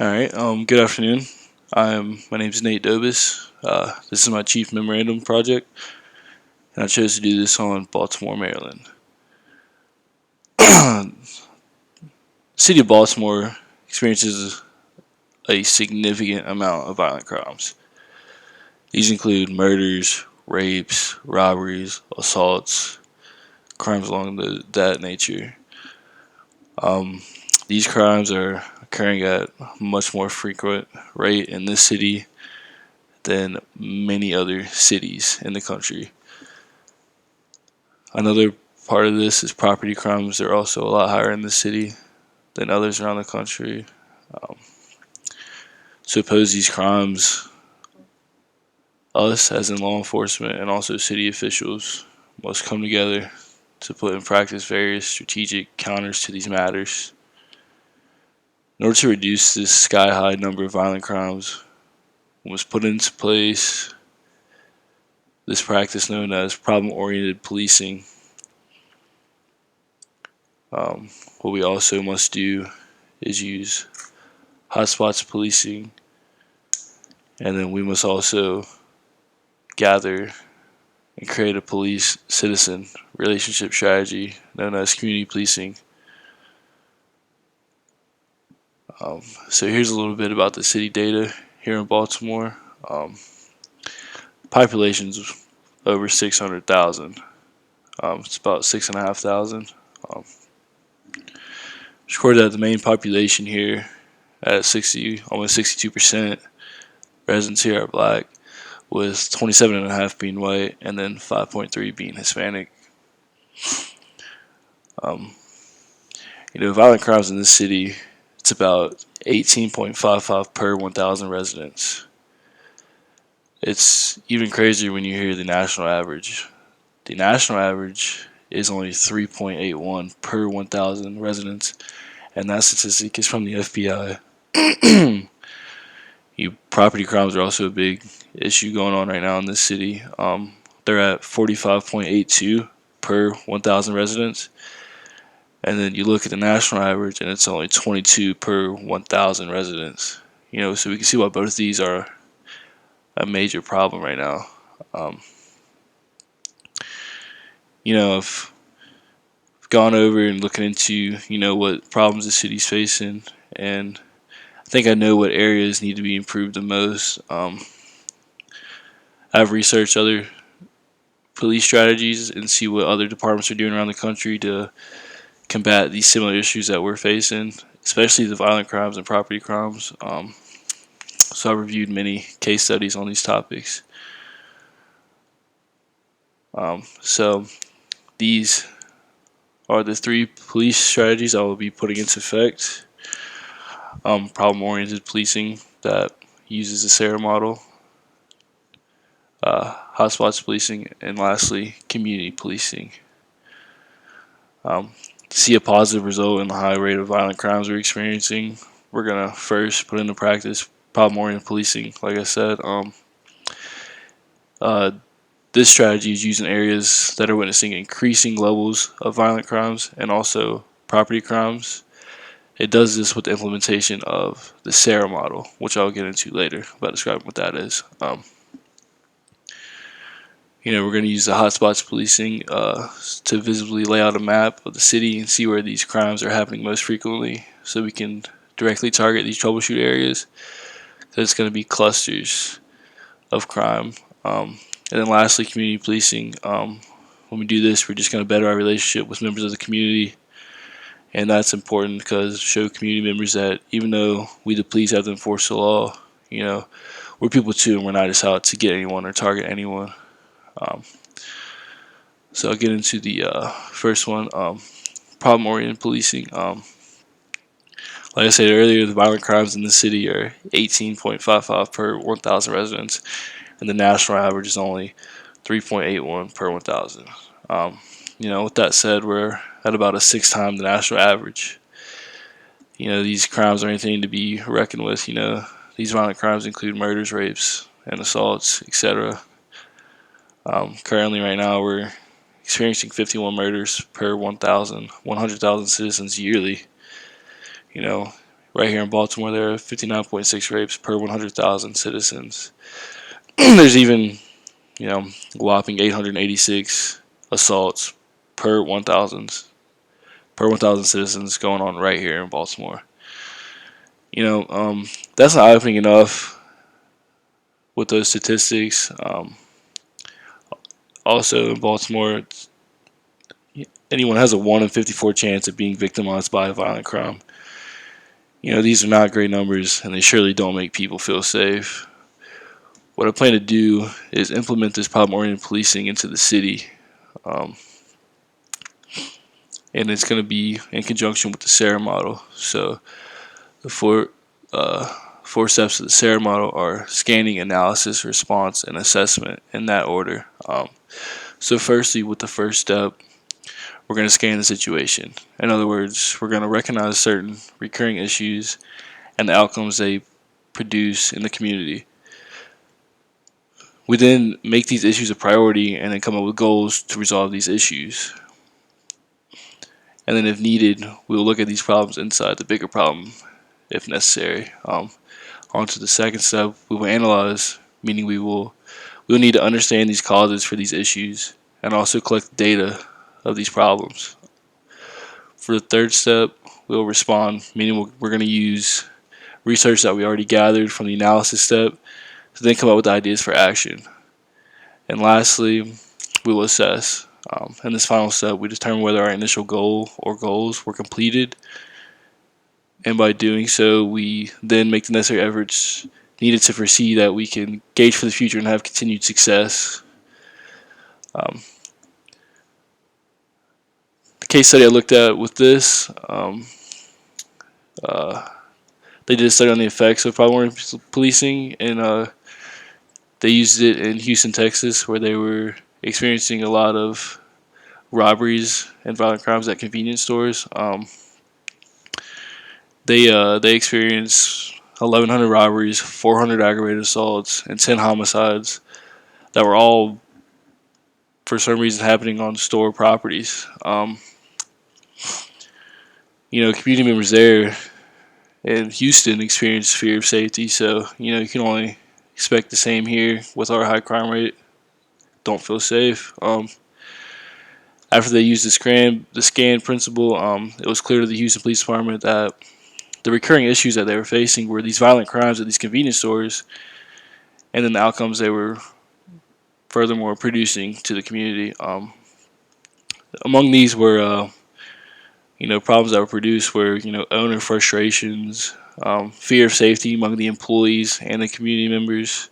All right. Good afternoon. My name is Nate Dobis. This is my chief memorandum project, and I chose to do this on Baltimore, Maryland. The city of Baltimore experiences a significant amount of violent crimes. These include murders, rapes, robberies, assaults, crimes along that nature. Um, these crimes are occurring at a much more frequent rate in this city than many other cities in the country. Another part of this is property crimes. They're also a lot higher in the city than others around the country. Um, to oppose these crimes, us, as in law enforcement, and also city officials, must come together to put in practice various strategic counters to these matters. In order to reduce this sky high number of violent crimes, we must put into place this practice known as problem oriented policing. What we also must do is use hotspots policing, and then we must also gather and create a police citizen relationship strategy known as community policing. So here's a little bit about the city data here in Baltimore. Population's over 600,000. It's about 6,500. Recorded that the main population here at 60, almost 62% residents here are black, with 27.5 being white, and then 5.3 being Hispanic. Um, Violent crimes in this city, it's about 18.55 per 1,000 residents. It's even crazier when you hear the national average. The national average is only 3.81 per 1,000 residents, and that statistic is from the FBI. Property crimes are also a big issue going on right now in this city. They're at 45.82 per 1,000 residents, and then you look at the national average, and it's only 22 per 1,000 residents. So we can see why both of these are a major problem right now. Um, I've gone over and looking into what problems the city's facing, and I think I know what areas need to be improved the most. I've researched other police strategies and see what other departments are doing around the country to combat these similar issues that we're facing, especially the violent crimes and property crimes. So I reviewed many case studies on these topics. So these are the three police strategies I will be putting into effect. Problem-oriented policing that uses the Sarah model, hotspots policing, and lastly, community policing. To see a positive result in the high rate of violent crimes we're experiencing, we're gonna first put into practice problem-oriented policing. Like I said, uh, this strategy is used in areas that are witnessing increasing levels of violent crimes and also property crimes. It does this with the implementation of the Sarah model, which I'll get into later about describing what that is. We're going to use the hotspots policing to visibly lay out a map of the city and see where these crimes are happening most frequently, so we can directly target these troubleshoot areas. So it's going to be clusters of crime. And then lastly, community policing. When we do this, we're just going to better our relationship with members of the community, and that's important because show community members that even though we the police have to enforce the law, we're people too, and we're not just out to get anyone or target anyone. Um, so I'll get into the first one, problem-oriented policing. Like I said earlier, the violent crimes in the city are 18.55 per 1,000 residents, and the national average is only 3.81 per 1,000. With that said, we're at about a 6 times the national average. These crimes are anything to be reckoned with. These violent crimes include murders, rapes, and assaults, etc. Currently, right now, we're experiencing 51 murders per 100,000 citizens yearly. You know, Right here in Baltimore, there are 59.6 rapes per 100,000 citizens. There's even, whopping 886 assaults per 1,000 citizens going on right here in Baltimore. That's not eye-opening enough with those statistics. Also in Baltimore, anyone has a 1 in 54 chance of being victimized by a violent crime. These are not great numbers, and they surely don't make people feel safe. What I plan to do is implement this problem-oriented policing into the city, um, and it's going to be in conjunction with the SARA model. So the uh, four steps of the SARA model are scanning, analysis, response, and assessment in that order. So firstly, with the first step, we're going to scan the situation. In other words, we're going to recognize certain recurring issues and the outcomes they produce in the community. We then make these issues a priority and then come up with goals to resolve these issues. And then if needed, we will look at these problems inside the bigger problem if necessary. On to the second step, we will analyze, meaning we will need to understand these causes for these issues and also collect data of these problems. For the third step, we will respond, meaning we're going to use research that we already gathered from the analysis step to then come up with ideas for action. And lastly, we will assess. In this final step, we determine whether our initial goal or goals were completed, and by doing so, we then make the necessary efforts needed to foresee that we can gauge for the future and have continued success. The case study I looked at with this, they did a study on the effects of problem-oriented policing, and they used it in Houston, Texas, where they were experiencing a lot of robberies and violent crimes at convenience stores. They experienced 1,100 robberies, 400 aggravated assaults, and 10 homicides that were all, for some reason, happening on store properties. Community members there in Houston experienced fear of safety, so you can only expect the same here with our high crime rate. Don't feel safe. After they used the scan principle, it was clear to the Houston Police Department that the recurring issues that they were facing were these violent crimes at these convenience stores, and then the outcomes they were furthermore producing to the community. Among these were, problems that were produced were, owner frustrations, fear of safety among the employees and the community members.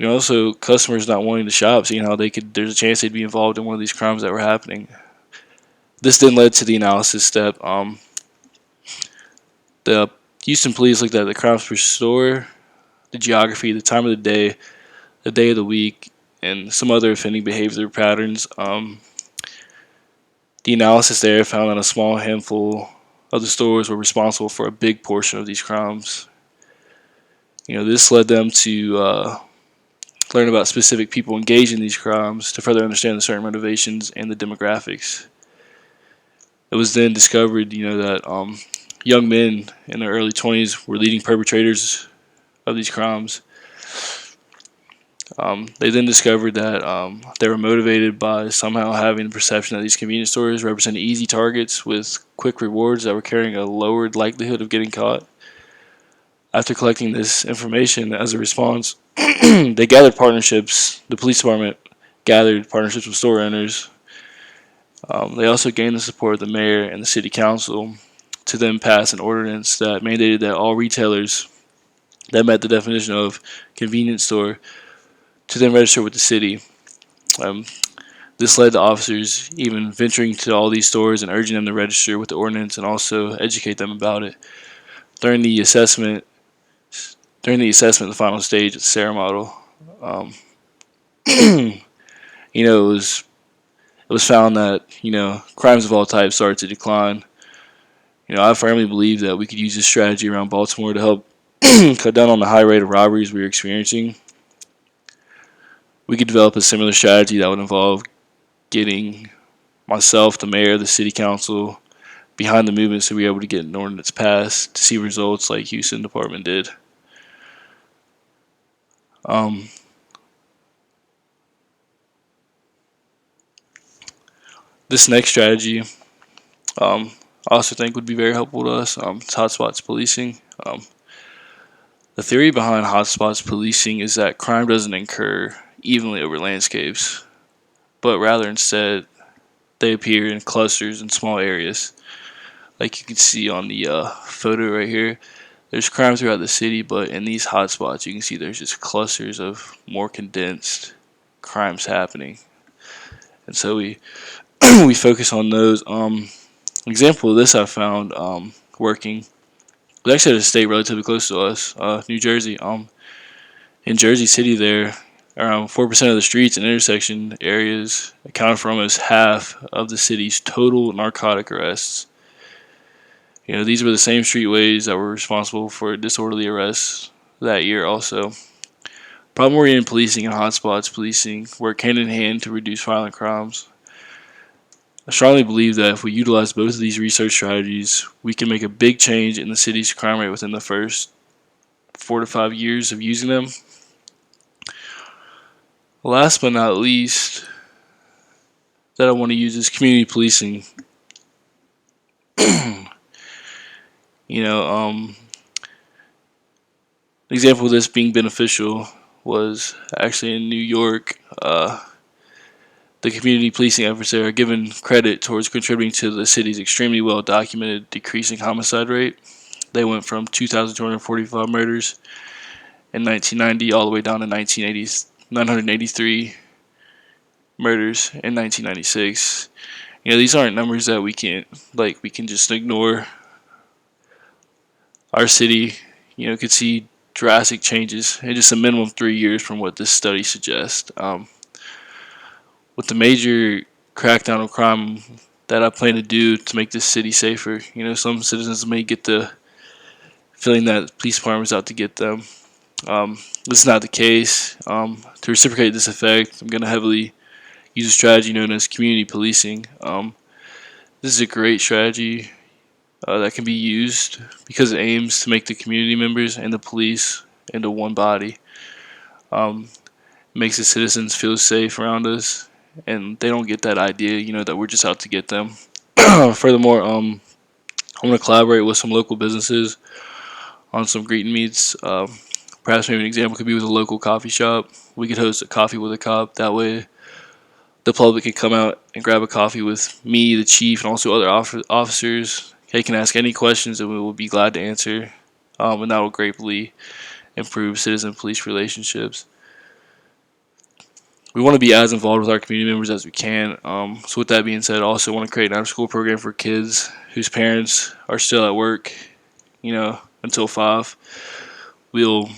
Also customers not wanting to shop, seeing how there's a chance they'd be involved in one of these crimes that were happening. This then led to the analysis step. The Houston police looked at the crimes per store, the geography, the time of the day of the week, and some other offending behavior patterns. The analysis there found that a small handful of the stores were responsible for a big portion of these crimes. This led them to learn about specific people engaged in these crimes to further understand the certain motivations and the demographics. It was then discovered, that young men in their early 20s were leading perpetrators of these crimes. They then discovered that they were motivated by somehow having the perception that these convenience stores represented easy targets with quick rewards that were carrying a lowered likelihood of getting caught. After collecting this information as a response, they gathered partnerships. The police department gathered partnerships with store owners. They also gained the support of the mayor and the city council to then pass an ordinance that mandated that all retailers that met the definition of convenience store to then register with the city. This led to officers even venturing to all these stores and urging them to register with the ordinance and also educate them about it. During the assessment, the final stage of the SARA model, it was found that crimes of all types started to decline. I firmly believe that we could use this strategy around Baltimore to help cut down on the high rate of robberies we were experiencing. We could develop a similar strategy that would involve getting myself, the mayor, the city council, behind the movement so we were able to get an ordinance passed to see results like Houston Department did. This next strategy, I also think would be very helpful to us. It's hotspots policing. The theory behind hotspots policing is that crime doesn't occur evenly over landscapes, but rather instead they appear in clusters in small areas. Like you can see on the photo right here, there's crime throughout the city, but in these hotspots you can see there's just clusters of more condensed crimes happening. And so we we focus on those. Example of this I found working. It was actually at a state relatively close to us, New Jersey. In Jersey City, there around 4% of the streets and intersection areas accounted for almost half of the city's total narcotic arrests. These were the same streetways that were responsible for disorderly arrests that year. Also, problem-oriented policing and hotspots policing work hand in hand to reduce violent crimes. I strongly believe that if we utilize both of these research strategies, we can make a big change in the city's crime rate within the first 4 to 5 years of using them. Last but not least, that I want to use is community policing. An example of this being beneficial was actually in New York. The community policing efforts there are given credit towards contributing to the city's extremely well documented decreasing homicide rate. They went from 2,245 murders in 1990 all the way down to 983 murders in 1996. These aren't numbers that we can just ignore. Our city, could see drastic changes in just a minimum 3 years from what this study suggests. With the major crackdown of crime that I plan to do to make this city safer, some citizens may get the feeling that the police department is out to get them. This is not the case. To reciprocate this effect, I'm going to heavily use a strategy known as community policing. This is a great strategy that can be used because it aims to make the community members and the police into one body. It makes the citizens feel safe around us, and they don't get that idea, that we're just out to get them. Furthermore, I'm going to collaborate with some local businesses on some greeting meets. Perhaps maybe an example could be with a local coffee shop. We could host a coffee with a cop. That way the public can come out and grab a coffee with me, the chief, and also other officers. They can ask any questions and we will be glad to answer. And that will greatly improve citizen-police relationships. We want to be as involved with our community members as we can. So with that being said, I also want to create an after-school program for kids whose parents are still at work, until 5. We'll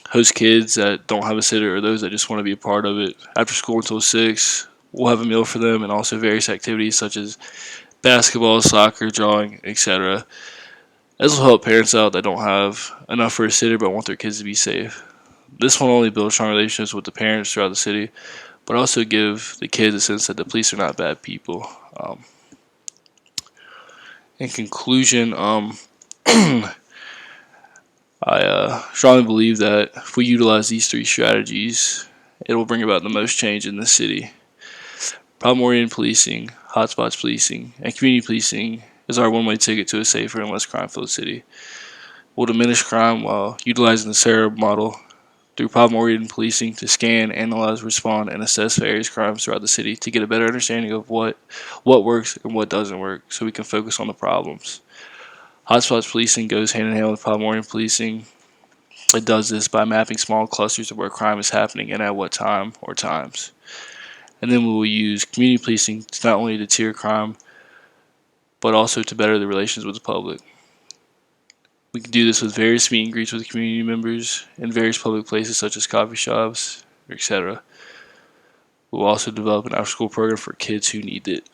host kids that don't have a sitter or those that just want to be a part of it after school until 6. We'll have a meal for them and also various activities such as basketball, soccer, drawing, etc. This will help parents out that don't have enough for a sitter but want their kids to be safe. This will not only build strong relationships with the parents throughout the city, but also give the kids a sense that the police are not bad people. In conclusion, I strongly believe that if we utilize these 3 strategies, it will bring about the most change in the city. Problem-oriented policing, hotspots policing, and community policing is our one-way ticket to a safer and less crime-filled city. We'll diminish crime while utilizing the SARA model through problem-oriented policing to scan, analyze, respond, and assess various crimes throughout the city to get a better understanding of what works and what doesn't work so we can focus on the problems. Hotspots policing goes hand in hand with problem-oriented policing. It does this by mapping small clusters of where crime is happening and at what time or times. And then we will use community policing to not only deter crime, but also to better the relations with the public. We can do this with various meet and greets with community members in various public places such as coffee shops, etc. We'll also develop an after-school program for kids who need it.